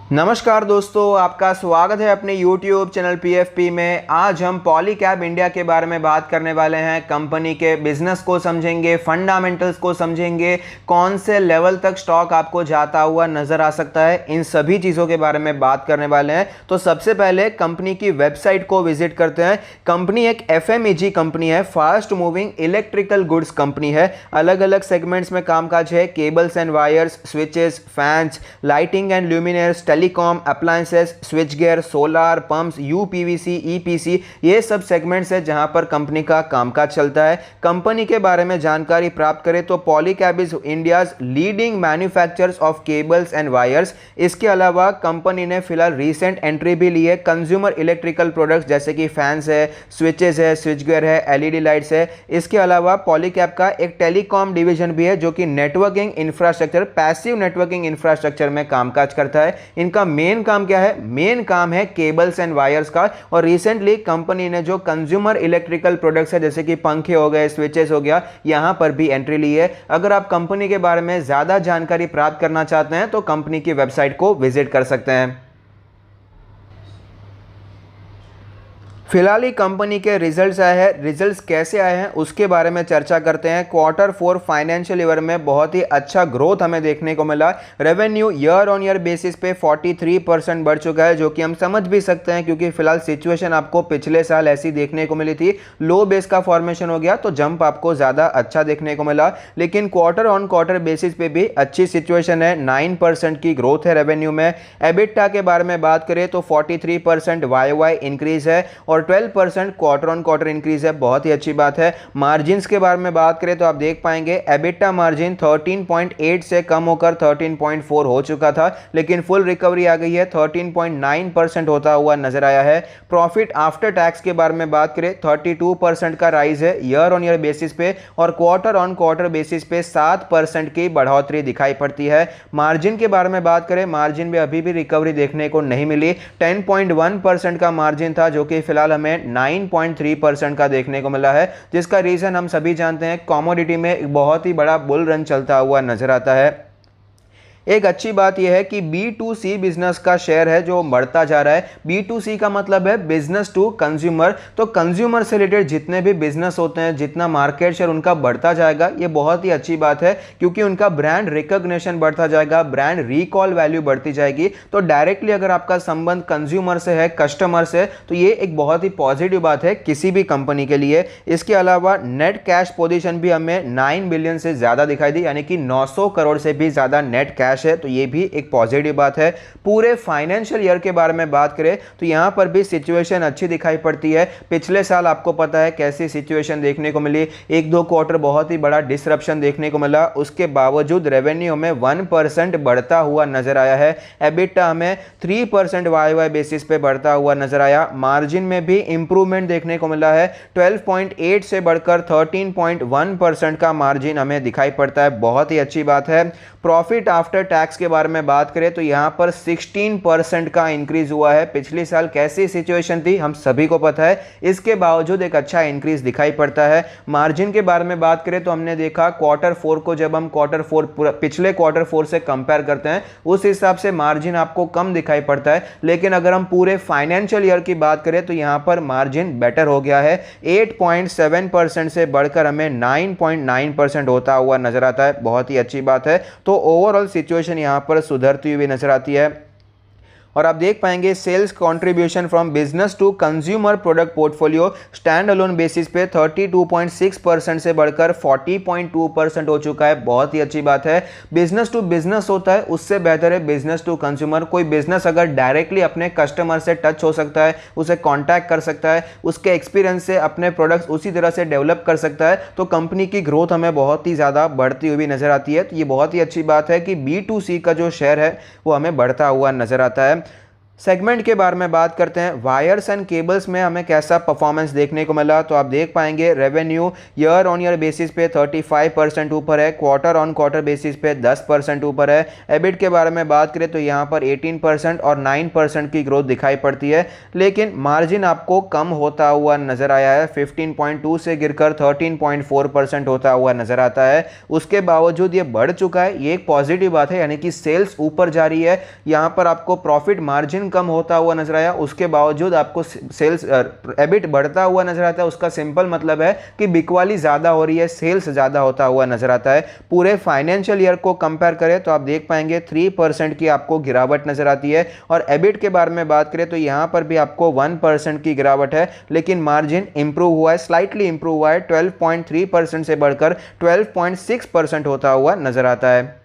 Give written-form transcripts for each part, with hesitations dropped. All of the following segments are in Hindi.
नमस्कार दोस्तों, आपका स्वागत है अपने YouTube चैनल PFP में। आज हम पॉलीकैब इंडिया के बारे में बात करने वाले हैं। कंपनी के बिजनेस को समझेंगे, फंडामेंटल्स को समझेंगे, कौन से लेवल तक स्टॉक आपको जाता हुआ नजर आ सकता है, इन सभी चीज़ों के बारे में बात करने वाले हैं। तो सबसे पहले कंपनी की वेबसाइट को विजिट करते हैं। कंपनी एक FMEG कंपनी है, fast moving electrical goods company है। अलग अलग सेगमेंट्स में कामकाज है। Cables and wires, switches, fans, lighting and luminaires, telecom, appliances, switch gear, solar pumps, UPVC, EPC, ये सब सेगमेंट्स है जहां पर कंपनी का कामकाज चलता है। कंपनी के बारे में जानकारी प्राप्त करें तो Polycab is India's leading manufacturers of cables and wires. इसके अलावा कंपनी ने फिलहाल रीसेंट एंट्री भी ली है कंज्यूमर इलेक्ट्रिकल प्रोडक्ट्स जैसे कि फैंस है, स्विचेस है, स्विच गियर है, LED लाइट्स है। इसके अलावा पॉलीकैब का एक टेलीकॉम डिवीजन भी है जो कि networking infrastructure, passive networking infrastructure में कामकाज करता है। इनका मेन काम क्या है? मेन काम है केबल्स एंड वायर्स का। और रिसेंटली कंपनी ने जो कंज्यूमर इलेक्ट्रिकल प्रोडक्ट्स है जैसे कि पंखे हो गए, स्विचेस हो गया, यहां पर भी एंट्री ली है। अगर आप कंपनी के बारे में ज्यादा जानकारी प्राप्त करना चाहते हैं तो कंपनी की वेबसाइट को विजिट कर सकते हैं। फिलहाल ही कंपनी के रिजल्ट्स आए हैं। रिजल्ट्स कैसे आए हैं उसके बारे में चर्चा करते हैं। Q4 फाइनेंशियल ईयर में बहुत ही अच्छा ग्रोथ हमें देखने को मिला। Revenue year on year basis पे 43% बढ़ चुका है, जो कि हम समझ भी सकते हैं क्योंकि फिलहाल सिचुएशन आपको पिछले साल ऐसी देखने को मिली थी। लो बेस का फॉर्मेशन हो गया तो जंप आपको ज़्यादा अच्छा देखने को मिला। लेकिन क्वार्टर बेसिस पे भी अच्छी सिचुएशन है। 9% की ग्रोथ है रेवेन्यू में। एबिटा के बारे में बात करें तो 43% YOY इंक्रीज है और 12% क्वार्टर इंक्रीज है। बहुत ही अच्छी बात है। मार्जिन्स के बारे में बात करें तो आप देख पाएंगे एबिटा मार्जिन 13.8 से कम होकर 13.4 हो चुका था, लेकिन फुल रिकवरी आ गई है, 13.9% होता हुआ नजर आया है। प्रॉफिट आफ्टर टैक्स के बारे में बात करें 32% का राइज है ईयर ऑन ईयर बेसिस पे और क्वार्टर बेसिस पे 7% की बढ़ोतरी दिखाई पड़ती है। मार्जिन के बारे में बात करें, मार्जिन में अभी भी रिकवरी देखने को नहीं मिली। 10.1% का मार्जिन था जो कि फिलहाल हमें 9.3% का देखने को मिला है, जिसका रीजन हम सभी जानते हैं। कमोडिटी में एक बहुत ही बड़ा बुल रन चलता हुआ नजर आता है। एक अच्छी बात यह है कि B2C बिजनेस का शेयर है जो बढ़ता जा रहा है। B2C का मतलब है बिजनेस टू कंज्यूमर। तो कंज्यूमर से रिलेटेड जितने भी बिजनेस होते हैं, जितना मार्केट शेयर उनका बढ़ता जाएगा, ये बहुत ही अच्छी बात है क्योंकि उनका ब्रांड रिकॉग्निशन बढ़ता जाएगा, ब्रांड रिकॉल वैल्यू बढ़ती जाएगी। तो डायरेक्टली अगर आपका संबंध कंज्यूमर से है, कस्टमर से, तो ये एक बहुत ही पॉजिटिव बात है किसी भी कंपनी के लिए। इसके अलावा नेट कैश पोजीशन भी हमें 9 बिलियन से ज्यादा दिखाई दी, यानी कि 900 करोड़ से भी ज्यादा नेट कैश है। तो ये भी एक पॉजिटिव बात है। पूरे फाइनेंशियल ईयर के बारे में बात करें तो यहां पर भी सिचुएशन अच्छी दिखाई पड़ती है। पिछले साल आपको पता है कैसी सिचुएशन देखने को मिली। 1-2 क्वार्टर बहुत ही बड़ा डिसरप्शन देखने को मिला, उसके बावजूद रेवेन्यू में 1% बढ़ता हुआ नजर आया है। एबिटा हमें 3% YOY बेसिस पे बढ़ता हुआ नजर आया। मार्जिन में भी इंप्रूवमेंट देखने को मिला है। 12.8 से बढ़कर 13.1% का मार्जिन हमें दिखाई पड़ता है। बहुत ही अच्छी बात है। प्रॉफिट आफ्टर टैक्स के बारे में बात करें तो यहां पर 16% का इंक्रीज हुआ है। पिछले साल कैसी सिचुएशन थी हम सभी को पता है, इसके बावजूद एक अच्छा इंक्रीज दिखाई पड़ता है। मार्जिन के बारे में बात करें तो हमने देखा Q4 को, जब हम पिछले Q4 से कंपेयर करते हैं उस हिसाब से मार्जिन आपको कम दिखाई पड़ता है। लेकिन अगर हम पूरे फाइनेंशियल ईयर की बात करें तो यहां पर मार्जिन बेटर हो गया है। 8.7% से बढ़कर हमें 9.9% होता हुआ नजर आता है। बहुत ही अच्छी बात है। तो ओवरऑल सिचुएशन यहां पर सुधरती हुई नजर आती है। और आप देख पाएंगे sales contribution from business to consumer product portfolio stand alone basis पे 32.6% से बढ़कर 40.2% हो चुका है। बहुत ही अच्छी बात है। बिजनेस टू बिजनेस होता है उससे बेहतर है बिजनेस टू कंज्यूमर। कोई बिजनेस अगर डायरेक्टली अपने कस्टमर से टच हो सकता है, उसे कॉन्टैक्ट कर सकता है, उसके एक्सपीरियंस से अपने प्रोडक्ट्स उसी तरह से डेवलप कर सकता है, तो कंपनी की ग्रोथ हमें बहुत ही ज़्यादा बढ़ती हुई नजर आती है। तो ये बहुत ही अच्छी बात है कि B2C का जो शेयर है वो हमें बढ़ता हुआ नजर आता है। सेगमेंट के बारे में बात करते हैं, वायर्स एंड केबल्स में हमें कैसा परफॉर्मेंस देखने को मिला। तो आप देख पाएंगे revenue year on year basis पे 35% ऊपर है, क्वार्टर ऑन क्वार्टर बेसिस पे 10% ऊपर है। एबिट के बारे में बात करें तो यहाँ पर 18% और 9% की ग्रोथ दिखाई पड़ती है, लेकिन मार्जिन आपको कम होता हुआ नजर आया है, 15.2 से गिरकर 13.4% होता हुआ नजर आता है। उसके बावजूद ये बढ़ चुका है, ये एक पॉजिटिव बात है, यानी कि सेल्स ऊपर जा रही है। यहाँ पर आपको प्रॉफिट मार्जिन कम होता हुआ नजर आया, उसके बावजूद आपको सेल्स एबिट बढ़ता हुआ नजर आता है। उसका सिंपल मतलब है कि बिकवाली ज्यादा हो रही है, सेल्स ज्यादा होता हुआ नजर आता है। पूरे फाइनेंशियल ईयर को कंपेयर करें तो आप देख पाएंगे 3% की आपको गिरावट नजर आती है। और एबिट के बारे में बात करें तो यहां पर भी आपको 1% की गिरावट है, लेकिन मार्जिन इंप्रूव हुआ है, स्लाइटली इंप्रूव हुआ है, 12.3% से बढ़कर 12.6% होता हुआ नजर आता है।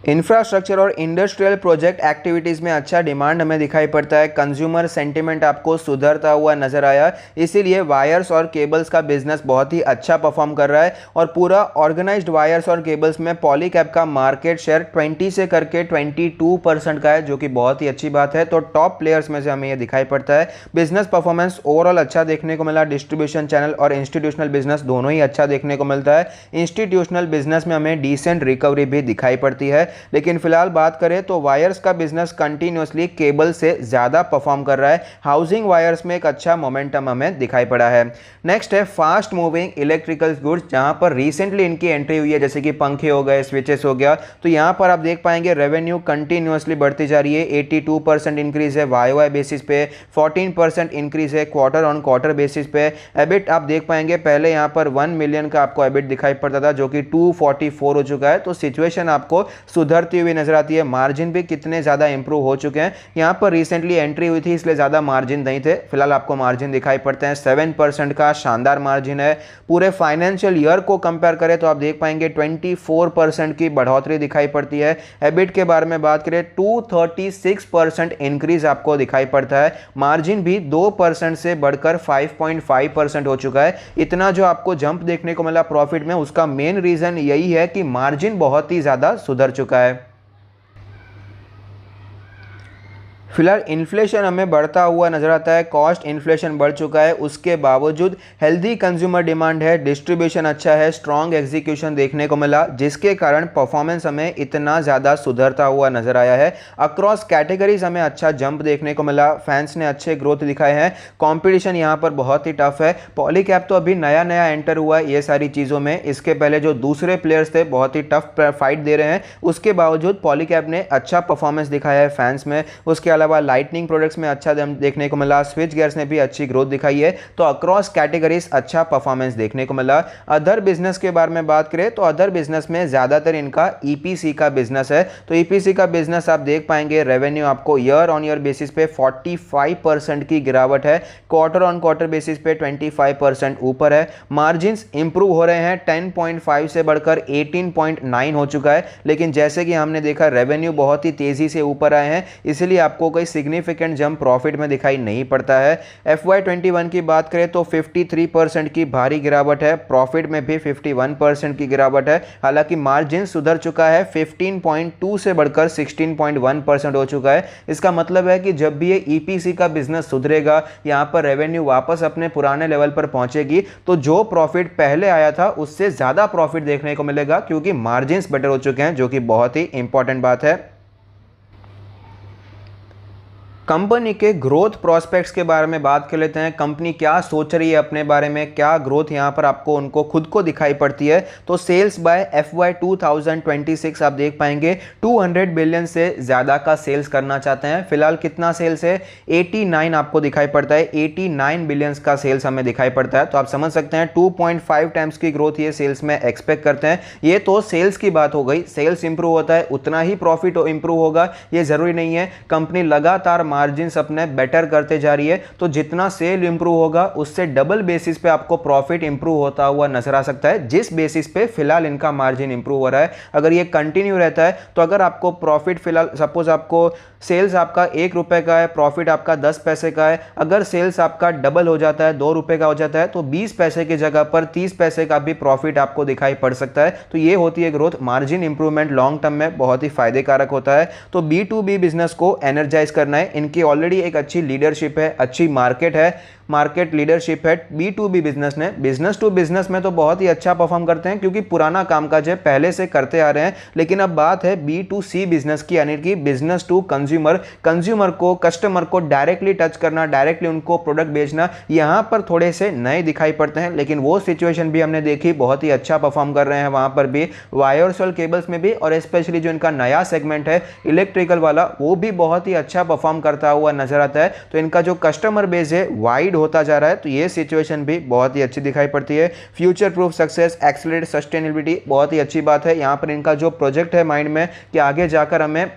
इंफ्रास्ट्रक्चर और इंडस्ट्रियल प्रोजेक्ट एक्टिविटीज़ में अच्छा डिमांड हमें दिखाई पड़ता है, कंज्यूमर सेंटिमेंट आपको सुधरता हुआ नजर आया, इसीलिए वायर्स और केबल्स का बिजनेस बहुत ही अच्छा परफॉर्म कर रहा है। और पूरा ऑर्गेनाइज्ड वायर्स और केबल्स में पॉलीकैब का मार्केट शेयर 20 से करके 22% का है, जो कि बहुत ही अच्छी बात है। तो टॉप प्लेयर्स में से हमें यह दिखाई पड़ता है। बिजनेस परफॉर्मेंस ओवरऑल अच्छा देखने को मिला, डिस्ट्रीब्यूशन चैनल और इंस्टीट्यूशनल बिजनेस दोनों ही अच्छा देखने को मिलता है। इंस्टीट्यूशनल बिजनेस में हमें डिसेंट रिकवरी भी दिखाई पड़ती है, लेकिन फिलहाल बात करें तो वायर्स का बिजनेस कंटिन्यूअसली केबल से ज्यादा परफॉर्म कर रहा है। हाउसिंग वायर्स में एक अच्छा मोमेंटम हमें दिखाई पड़ा है। नेक्स्ट है फास्ट मूविंग इलेक्ट्रिकल गुड्स, जहां पर रिसेंटली इनकी एंट्री हुई है, जैसे कि पंखे हो गए, स्विचेस हो गया। तो यहां पर आप देख पाएंगे रेवेन्यू कंटिन्यूअसली बढ़ती जा रही है, 82% इंक्रीज है वाई बेसिस पे, 14% इंक्रीज है क्वार्टर ऑन क्वार्टर बेसिस पे। एबिट आप देख पाएंगे पहले यहां पर 1 मिलियन का आपको एबिट दिखाई पड़ता था, जो कि 244 हो चुका है। तो सिचुएशन आपको सुधरती हुई नजर आती है। मार्जिन भी कितने ज्यादा इंप्रूव हो चुके हैं, यहां पर रिसेंटली एंट्री हुई थी इसलिए ज्यादा मार्जिन नहीं थे, फिलहाल आपको मार्जिन दिखाई पड़ते हैं। 7% का शानदार मार्जिन है। पूरे फाइनेंशियल ईयर को कंपेयर करें तो आप देख पाएंगे 24% की बढ़ोतरी दिखाई पड़ती है। एबिट के बारे में बात करें 236% इंक्रीज आपको दिखाई पड़ता है। मार्जिन भी 2% से बढ़कर 5.5% हो चुका है। इतना जो आपको जंप देखने को मिला प्रॉफिट में, उसका मेन रीजन यही है कि मार्जिन बहुत ही ज्यादा सुधर चुका है। फिलहाल इन्फ्लेशन हमें बढ़ता हुआ नजर आता है, कॉस्ट इन्फ्लेशन बढ़ चुका है, उसके बावजूद हेल्दी कंज्यूमर डिमांड है, डिस्ट्रीब्यूशन अच्छा है, स्ट्रॉन्ग एग्जीक्यूशन देखने को मिला, जिसके कारण परफॉर्मेंस हमें इतना ज़्यादा सुधरता हुआ नजर आया है। अक्रॉस कैटेगरीज हमें अच्छा जंप देखने को मिला, फैंस ने अच्छे ग्रोथ दिखाए हैं। कॉम्पिटिशन यहाँ पर बहुत ही टफ है। पॉलीकैब तो अभी नया नया एंटर हुआ है ये सारी चीज़ों में, इसके पहले जो दूसरे प्लेयर्स थे बहुत ही टफ फाइट दे रहे हैं, उसके बावजूद पॉलीकैब ने अच्छा परफॉर्मेंस दिखाया है फैंस में। उसके अलावा लाइटनिंग प्रोडक्ट्स में अच्छा देखने को मिला, स्विच गियर्स ने भी अच्छी ग्रोथ दिखाई है। तो अक्रॉस कैटेगरीज अच्छा परफॉर्मेंस देखने को मिला। अदर बिजनेस के बारे में बात करें तो अदर बिजनेस में ज्यादातर इनका ईपीसी का बिजनेस है। तो ईपीसी का बिजनेस आप देख पाएंगे रेवेन्यू आपको ईयर ऑन ईयर बेसिस पे 45% की गिरावट है, क्वार्टर ऑन क्वार्टर बेसिस पे 25% ऊपर है। मार्जिन्स इंप्रूव हो रहे हैं, 10.5 से बढ़कर 18.9 हो चुका है। लेकिन जैसे कि हमने देखा रेवेन्यू बहुत ही तेजी से ऊपर आए हैं, इसलिए आपको कोई सिग्निफिकेंट जंप प्रॉफिट में दिखाई नहीं पड़ता है। FY21 की बात करें तो 53% की भारी गिरावट है, प्रॉफिट में भी 51% की गिरावट है। हालांकि मार्जिन सुधर चुका है, 15.2 से बढ़कर 16.1% हो चुका है। इसका मतलब है कि जब भी ये ईपीसी का बिजनेस सुधरेगा, यहां पर रेवेन्यू वापस अपने पुराने लेवल पर पहुंचेगी, तो जो प्रॉफिट पहले आया था उससे ज्यादा प्रॉफिट देखने को मिलेगा, क्योंकि मार्जिन बेटर हो चुके हैं, जो कि बहुत ही इंपॉर्टेंट बात है। कंपनी के ग्रोथ प्रोस्पेक्ट्स के बारे में बात कर लेते हैं। कंपनी क्या सोच रही है अपने बारे में, क्या ग्रोथ यहां पर आपको उनको खुद को दिखाई पड़ती है। तो सेल्स बाय FY 2026 आप देख पाएंगे 200 बिलियन से ज्यादा का सेल्स करना चाहते हैं। फिलहाल कितना सेल्स है, 89 आपको दिखाई पड़ता है, 89 बिलियन का सेल्स हमें दिखाई पड़ता है। तो आप समझ सकते हैं 2.5 टाइम्स की ग्रोथ ये सेल्स में एक्सपेक्ट करते हैं। ये तो सेल्स की बात हो गई, सेल्स इंप्रूव होता है उतना ही प्रॉफिट इंप्रूव होगा ये जरूरी नहीं है। कंपनी लगातार मार्जिन्स अपने बेटर करते जा रही है, तो जितना सेल इंप्रूव होगा उससे डबल बेसिस पे आपको प्रॉफिट इंप्रूव होता हुआ नजर आ सकता है, जिस बेसिस पे फिलहाल इनका मार्जिन इंप्रूव हो रहा है। अगर ये कंटिन्यू रहता है तो अगर आपको प्रॉफिट फिलहाल सपोज आपको सेल्स आपका 1 रुपए का है, प्रॉफिट आपका 10 पैसे का है, अगर सेल्स आपका डबल हो जाता है 2 रुपए का हो जाता है तो 20 पैसे की जगह पर 30 पैसे का भी प्रॉफिट आपको दिखाई पड़ सकता है। तो ये होती है growth. Margin improvement long term में बहुत ही फायदे कारक होता है। तो B2B बिजनेस को एनर्जाइज करना है। इनकी ऑलरेडी एक अच्छी लीडरशिप है, अच्छी मार्केट है, मार्केट लीडरशिप है B2B बिजनेस ने। बिजनेस टू बिजनेस में तो बहुत ही अच्छा परफॉर्म करते हैं क्योंकि पुराना कामकाज है, पहले से करते आ रहे हैं। लेकिन अब बात है B2C बिजनेस की, यानी कि बिजनेस टू कंज्यूमर को, कस्टमर को डायरेक्टली टच करना, डायरेक्टली उनको प्रोडक्ट बेचना, यहां पर थोड़े से नए दिखाई पड़ते हैं। लेकिन वो सिचुएशन भी हमने देखी, बहुत ही अच्छा परफॉर्म कर रहे हैं वहां पर भी, वायर्स और केबल्स में भी, और स्पेशली जो इनका नया सेगमेंट है इलेक्ट्रिकल वाला, वो भी बहुत ही अच्छा परफॉर्म करता हुआ नजर आता है। तो इनका जो कस्टमर बेस है वाइड होता जा रहा है, तो ये सिचुएशन भी बहुत ही अच्छी दिखाई पड़ती है। Future proof success, accelerate sustainability, बहुत ही अच्छी बात है। यहां पर इनका जो प्रोजेक्ट है माइंड में कि आगे जाकर हमें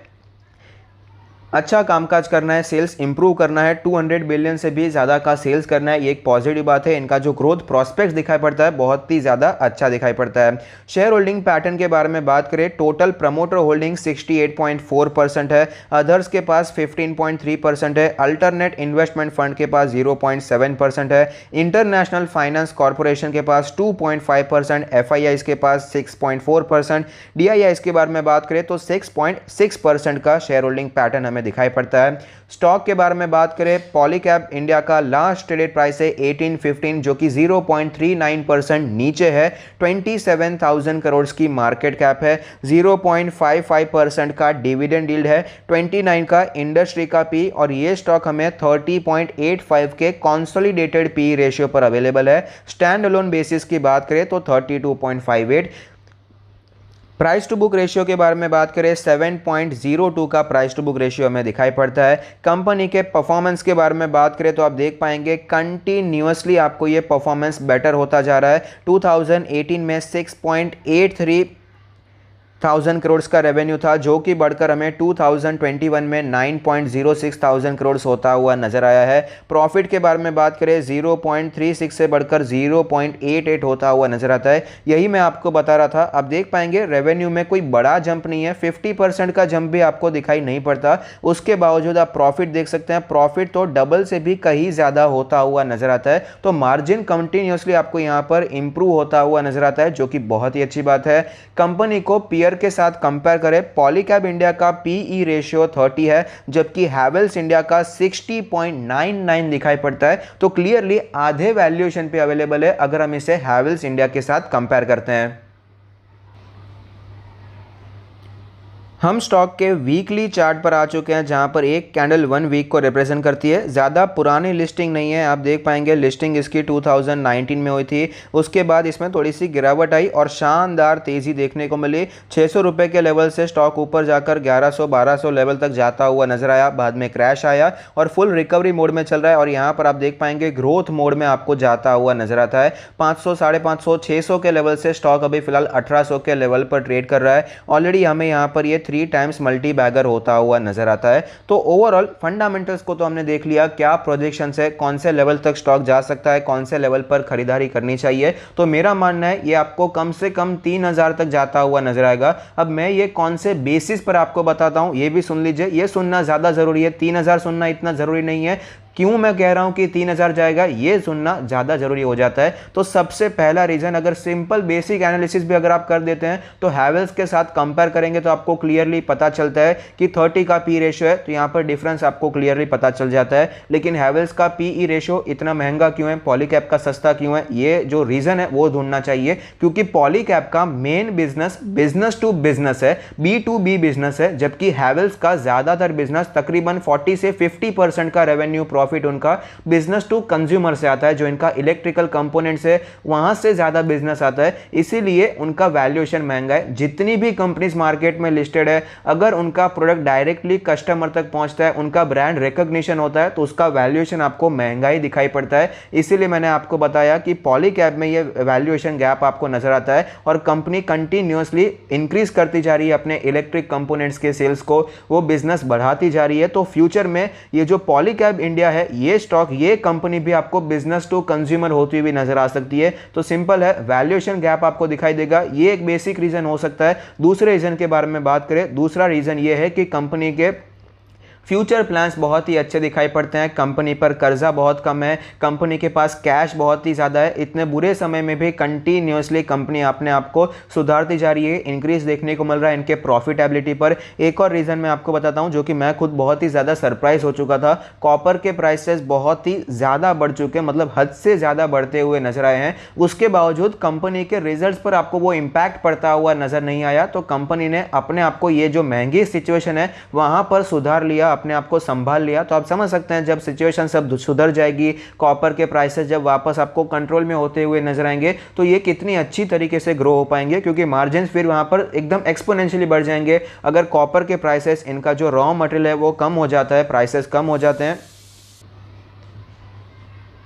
अच्छा कामकाज करना है, सेल्स इंप्रूव करना है, 200 बिलियन से भी ज़्यादा का सेल्स करना है, ये एक पॉजिटिव बात है। इनका जो ग्रोथ प्रोस्पेक्ट्स दिखाई पड़ता है बहुत ही ज़्यादा अच्छा दिखाई पड़ता है। शेयर होल्डिंग पैटर्न के बारे में बात करें, टोटल प्रमोटर होल्डिंग 68.4% है, अदर्स के पास 15.3% है, अल्टरनेट इन्वेस्टमेंट फंड के पास 0.7% है, इंटरनेशनल फाइनेंस कॉर्पोरेशन के पास 2.5%, FIIs के पास 6.4%, DIIs के बारे में बात करें तो 6.6% का शेयर होल्डिंग पैटर्न हमें दिखाई पड़ता है। स्टॉक के बारे में बात करें, पॉलीकैब इंडिया का लास्ट ट्रेडेड प्राइस है 1815, जो कि 0.39% नीचे है, 27,000 करोड़ की मार्केट कैप है, 0.55% का डिविडेंड यील्ड है, 29 का इंडस्ट्री का पी, और ये स्टॉक हमें 30.85 के कंसोलिडेटेड पी रेशियो पर अवेलेबल है। स्टैंड अलोन बेसिस की बात करें तो 32.58। प्राइस टू बुक रेशियो के बारे में बात करें, 7.02 का प्राइस टू बुक रेशियो हमें दिखाई पड़ता है। कंपनी के परफॉर्मेंस के बारे में बात करें तो आप देख पाएंगे कंटिन्यूअसली आपको ये परफॉर्मेंस बेटर होता जा रहा है। 2018 में 6.83 1000 करोड़ का रेवेन्यू था, जो कि बढ़कर हमें 2021 में 9.06 थाउजेंड करोड़ होता हुआ नजर आया है। प्रॉफिट के बारे में बात करें 0.36 से बढ़कर 0.88 होता हुआ नजर आता है। यही मैं आपको बता रहा था। आप देख पाएंगे रेवेन्यू में कोई बड़ा जंप नहीं है, 50% का जंप भी आपको दिखाई नहीं पड़ता। उसके बावजूद आप प्रॉफिट देख सकते हैं, प्रॉफिट तो डबल से भी कहीं ज्यादा होता हुआ नजर आता है। तो मार्जिन कंटिन्यूअसली आपको यहां पर इंप्रूव होता हुआ नजर आता है, जो कि बहुत ही अच्छी बात है। कंपनी को पीयर के साथ कंपेयर करें, पॉलीकैब इंडिया का पीई रेशियो 30 है, जबकि हैवेल्स इंडिया का 60.99 दिखाई पड़ता है। तो क्लियरली आधे वैल्यूएशन पे अवेलेबल है अगर हम इसे हैवेल्स इंडिया के साथ कंपेयर करते हैं। हम स्टॉक के वीकली चार्ट पर आ चुके हैं, जहां पर एक कैंडल 1 वीक को रिप्रेजेंट करती है। ज़्यादा पुरानी लिस्टिंग नहीं है, आप देख पाएंगे लिस्टिंग इसकी 2019 में हुई थी। उसके बाद इसमें थोड़ी सी गिरावट आई और शानदार तेज़ी देखने को मिली। 600 रुपये के लेवल से स्टॉक ऊपर जाकर 1100-1200 लेवल तक जाता हुआ नजर आया, बाद में क्रैश आया और फुल रिकवरी मोड में चल रहा है। और यहाँ पर आप देख पाएंगे ग्रोथ मोड में आपको जाता हुआ नजर आता है। 500, 550, 600 के लेवल से स्टॉक अभी फिलहाल 1800 के लेवल पर ट्रेड कर रहा है। ऑलरेडी हमें यहाँ पर ये 3 टाइम्स मल्टी बैगर होता हुआ नजर आता है। तो ओवरऑल फंडामेंटल्स को तो हमने देख लिया, क्या प्रोजेक्शंस है, कौन से लेवल तक स्टॉक जा सकता है, कौन से लेवल पर खरीदारी करनी चाहिए। तो मेरा मानना है ये आपको कम से कम 3000 तक जाता हुआ नजर आएगा। अब मैं ये कौन से बेसिस पर आपको बताता हूं, ये भी सुन लीजिए। ये सुनना ज्यादा जरूरी है, 3000 सुनना इतना जरूरी नहीं है। क्यों मैं कह रहा हूं कि 3000 जाएगा, ये सुनना ज़्यादा ज़रूरी हो जाता है। तो सबसे पहला रीज़न, अगर सिंपल बेसिक एनालिसिस भी अगर आप कर देते हैं तो हैवेल्स के साथ कंपेयर करेंगे तो आपको क्लियरली पता चलता है कि 30 का पी रेशियो है, तो यहाँ पर डिफरेंस आपको क्लियरली पता चल जाता है। लेकिन हैवेल्स का पीई रेशियो इतना महंगा क्यों है, पॉलीकैब का सस्ता क्यों है, ये जो रीज़न है वो ढूंढना चाहिए। क्योंकि पॉलीकैब का main business business to business है, B2B बिजनेस है, जबकि हैवेल्स का ज़्यादातर बिजनेस तकरीबन 40 से 50% का रेवेन्यू प्रॉफिट उनका बिजनेस टू कंज्यूमर से आता है, जो इनका इलेक्ट्रिकल कंपोनेंट्स है वहां से ज़्यादा बिजनेस आता है, इसीलिए उनका वैल्यूएशन महंगा है। जितनी भी कंपनीज मार्केट में लिस्टेड है, अगर उनका प्रोडक्ट डायरेक्टली कस्टमर तक पहुंचता है, उनका ब्रांड रिकॉग्निशन होता है, तो उसका वैल्यूएशन आपको महंगा ही दिखाई पड़ता है। इसीलिए मैंने आपको बताया कि पॉलीकैब में ये वैल्यूएशन गैप आपको नजर आता है और कंपनी कंटिन्यूअसली इंक्रीज करती जा रही है अपने इलेक्ट्रिक कंपोनेंट्स के सेल्स को, वो बिजनेस बढ़ाती जा रही है। तो फ्यूचर में ये जो पॉलीकैब इंडिया है, ये स्टॉक, ये कंपनी भी आपको बिजनेस टू कंज्यूमर होती हुई नजर आ सकती है। तो सिंपल है, वैल्यूएशन गैप आपको दिखाई देगा, ये एक बेसिक रीजन हो सकता है। दूसरे रीजन के बारे में बात करें, दूसरा रीजन ये है कि कंपनी के फ्यूचर प्लान्स बहुत ही अच्छे दिखाई पड़ते हैं, कंपनी पर कर्जा बहुत कम है, कंपनी के पास कैश बहुत ही ज़्यादा है। इतने बुरे समय में भी कंटिन्यूअसली कंपनी अपने आप को सुधारती जा रही है, इंक्रीज देखने को मिल रहा है इनके प्रॉफिटेबिलिटी पर। एक और रीज़न मैं आपको बताता हूं, जो कि मैं खुद बहुत ही ज़्यादा सरप्राइज हो चुका था। कॉपर के प्राइसेस बहुत ही ज़्यादा बढ़ चुके हैं, मतलब हद से ज़्यादा बढ़ते हुए नजर आए हैं। उसके बावजूद कंपनी के रिजल्ट्स पर आपको वो इम्पैक्ट पड़ता हुआ नजर नहीं आया। तो कंपनी ने अपने आप को, ये जो महंगी सिचुएशन है वहाँ पर सुधार लिया, अपने आप को संभाल लिया। तो आप समझ सकते हैं, जब सिचुएशन सब सुधर जाएगी, कॉपर के प्राइसेस जब वापस आपको कंट्रोल में होते हुए नजर आएंगे, तो ये कितनी अच्छी तरीके से ग्रो हो पाएंगे, क्योंकि मार्जिन फिर वहां पर एकदम एक्सपोनेंशियली बढ़ जाएंगे। अगर कॉपर के प्राइसेस, इनका जो रॉ मटेरियल है वो कम हो जाता है, प्राइसेस कम हो जाते हैं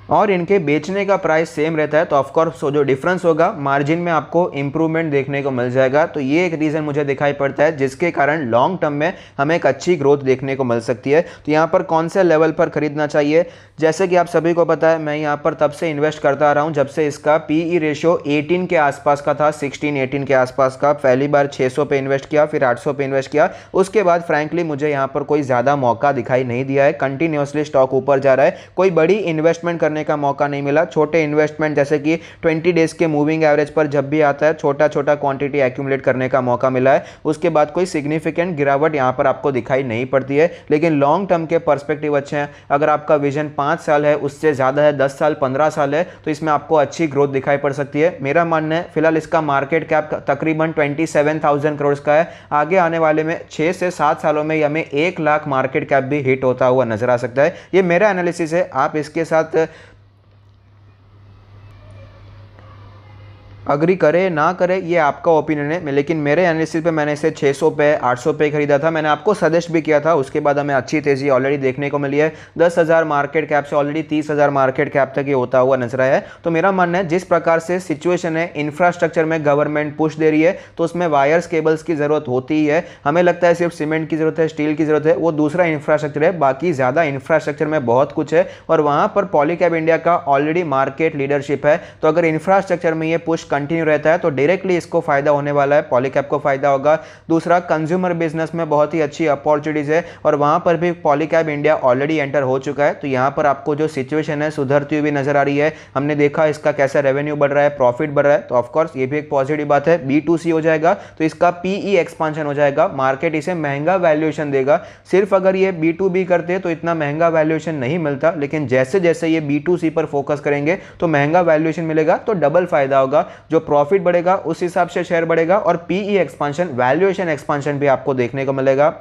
और इनके बेचने का प्राइस सेम रहता है, तो ऑफकोर्स जो डिफरेंस होगा मार्जिन में आपको इंप्रूवमेंट देखने को मिल जाएगा। तो ये एक रीज़न मुझे दिखाई पड़ता है जिसके कारण लॉन्ग टर्म में हमें एक अच्छी ग्रोथ देखने को मिल सकती है। तो यहाँ पर कौन से लेवल पर खरीदना चाहिए, जैसे कि आप सभी को पता है, मैं यहाँ पर तब से इन्वेस्ट करता आ रहा हूँ जब से इसका PE रेशियो 18 के आसपास का था, 16-18 के आसपास का। पहली बार 600 पे इन्वेस्ट किया, फिर 800 पे इन्वेस्ट किया। उसके बाद फ्रैंकली मुझे यहाँ पर कोई ज़्यादा मौका दिखाई नहीं दिया है, कंटिन्यूसली स्टॉक ऊपर जा रहा है, कोई बड़ी इन्वेस्टमेंट करने का मौका नहीं मिला। छोटे इन्वेस्टमेंट जैसे कि 20 डेज के मूविंग एवरेज पर जब भी आता है, छोटा छोटा क्वांटिटी एक्यूमुलेट करने का मौका मिला है। उसके बाद कोई सिग्निफिकेंट गिरावट यहाँ पर आपको दिखाई नहीं पड़ती है। लेकिन लॉन्ग टर्म के पर्सपेक्टिव अच्छे हैं। अगर आपका विजन 5 साल है, उससे ज़्यादा है, 10 साल 15 साल है, तो इसमें आपको अच्छी ग्रोथ दिखाई पड़ सकती है। मेरा मानना है फिलहाल इसका मार्केट कैप तकरीबन 27,000 करोड़ का है। आगे आने वाले में 6 से 7 सालों में हमें 1 लाख मार्केट कैप भी हिट होता हुआ नजर आ सकता है। ये मेरा एनालिसिस है, आप इसके साथ अग्री करे ना करे ये आपका ओपिनियन है, लेकिन मेरे एनालिसिस पे मैंने इसे 600 पे 800 पे खरीदा था। मैंने आपको सजेस्ट भी किया था, उसके बाद हमें अच्छी तेज़ी ऑलरेडी देखने को मिली है। 10,000 मार्केट कैप से ऑलरेडी 30,000 मार्केट कैप तक ये होता हुआ नजर आया है। तो मेरा मानना है जिस प्रकार से सिचुएशन है, इंफ्रास्ट्रक्चर में गवर्नमेंट पुश दे रही है, तो उसमें वायर्स केबल्स की ज़रूरत होती ही है। हमें लगता है सिर्फ सीमेंट की ज़रूरत है, स्टील की ज़रूरत है, वो दूसरा इंफ्रास्ट्रक्चर है। बाकी ज़्यादा इंफ्रास्ट्रक्चर में बहुत कुछ है और वहाँ पर पॉलीकैब इंडिया का ऑलरेडी मार्केट लीडरशिप है। तो अगर इंफ्रास्ट्रक्चर में ये पुश कंटिन्यू रहता है तो डायरेक्टली इसको फायदा होने वाला है, पॉलीकैब को फायदा होगा। दूसरा, कंज्यूमर बिजनेस में बहुत ही अच्छी अपॉर्चुनिटीज है और वहां पर भी पॉलीकैब इंडिया ऑलरेडी एंटर हो चुका है। तो यहां पर आपको जो सिचुएशन है सुधरती हुई नजर आ रही है। हमने देखा इसका कैसा रेवेन्यू बढ़ रहा है, प्रॉफिट बढ़ रहा है, तो ऑफकोर्स ये भी एक पॉजिटिव बात है। B2C हो जाएगा तो इसका PE एक्सपांशन हो जाएगा, मार्केट इसे महंगा वैल्यूएशन देगा। सिर्फ अगर ये B2B करते तो इतना महंगा वैल्यूएशन नहीं मिलता, लेकिन जैसे जैसे ये B2C पर फोकस करेंगे तो महंगा वैल्यूएशन मिलेगा, तो डबल फायदा होगा। जो प्रॉफिट बढ़ेगा उस हिसाब से शेयर बढ़ेगा और PE एक्सपांशन, वैल्यूएशन एक्सपांशन भी आपको देखने को मिलेगा।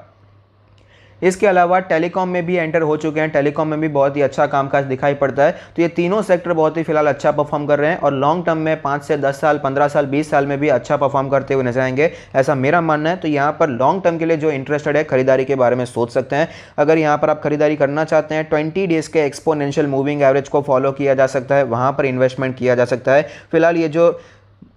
इसके अलावा टेलीकॉम में भी एंटर हो चुके हैं, टेलीकॉम में भी बहुत ही अच्छा कामकाज दिखाई पड़ता है। तो ये तीनों सेक्टर बहुत ही फिलहाल अच्छा परफॉर्म कर रहे हैं और लॉन्ग टर्म में 5 से 10 साल, 15 साल, 20 साल में भी अच्छा परफॉर्म करते हुए नजर आएंगे, ऐसा मेरा मानना है। तो यहाँ पर लॉन्ग टर्म के लिए जो इंटरेस्टेड है, खरीदारी के बारे में सोच सकते हैं। अगर यहाँ पर आप खरीदारी करना चाहते हैं, 20 डेज के एक्सपोनेंशियल मूविंग एवरेज को फॉलो किया जा सकता है, वहाँ पर इन्वेस्टमेंट किया जा सकता है। फिलहाल ये जो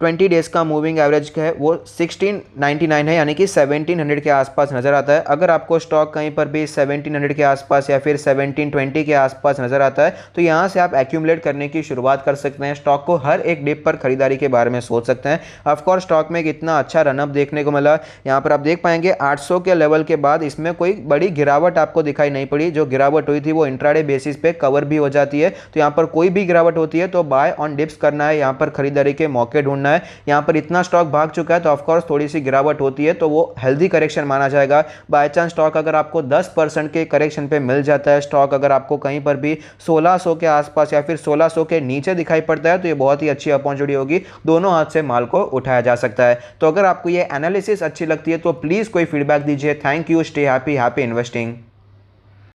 20 डेज का मूविंग एवरेज है वो 1699 है, यानी कि 1700 के आसपास नज़र आता है। अगर आपको स्टॉक कहीं पर भी 1700 के आसपास या फिर 1720 के आसपास नज़र आता है तो यहाँ से आप एक्यूमुलेट करने की शुरुआत कर सकते हैं। स्टॉक को हर एक डिप पर खरीदारी के बारे में सोच सकते हैं। ऑफकोर्स स्टॉक में कितना अच्छा रनअप देखने को मिला, यहाँ पर आप देख पाएंगे 800 के लेवल के बाद इसमें कोई बड़ी गिरावट आपको दिखाई नहीं पड़ी। जो गिरावट हुई थी वो इंट्राडे बेसिस पे कवर भी हो जाती है। तो यहाँ पर कोई भी गिरावट होती है तो बाय ऑन डिप्स करना है, यहाँ पर खरीदारी के मौके ढूंढना है। यहां पर इतना स्टॉक भाग चुका है तो ऑफ कोर्स थोड़ी सी गिरावट होती है, तो वो हेल्दी करेक्शन माना जाएगा। बाय चांस स्टॉक अगर आपको 10% के करेक्शन पे मिल जाता है, स्टॉक अगर आपको कहीं पर भी 1600 के आसपास या फिर 1600 के नीचे दिखाई पड़ता है तो ये बहुत ही अच्छी अपॉर्चुनिटी होगी, दोनों हाथ से माल को उठाया जा सकता है। तो अगर आपको ये एनालिसिस अच्छी लगती है तो प्लीज कोई फीडबैक दीजिए। Thank you, stay happy, happy investing.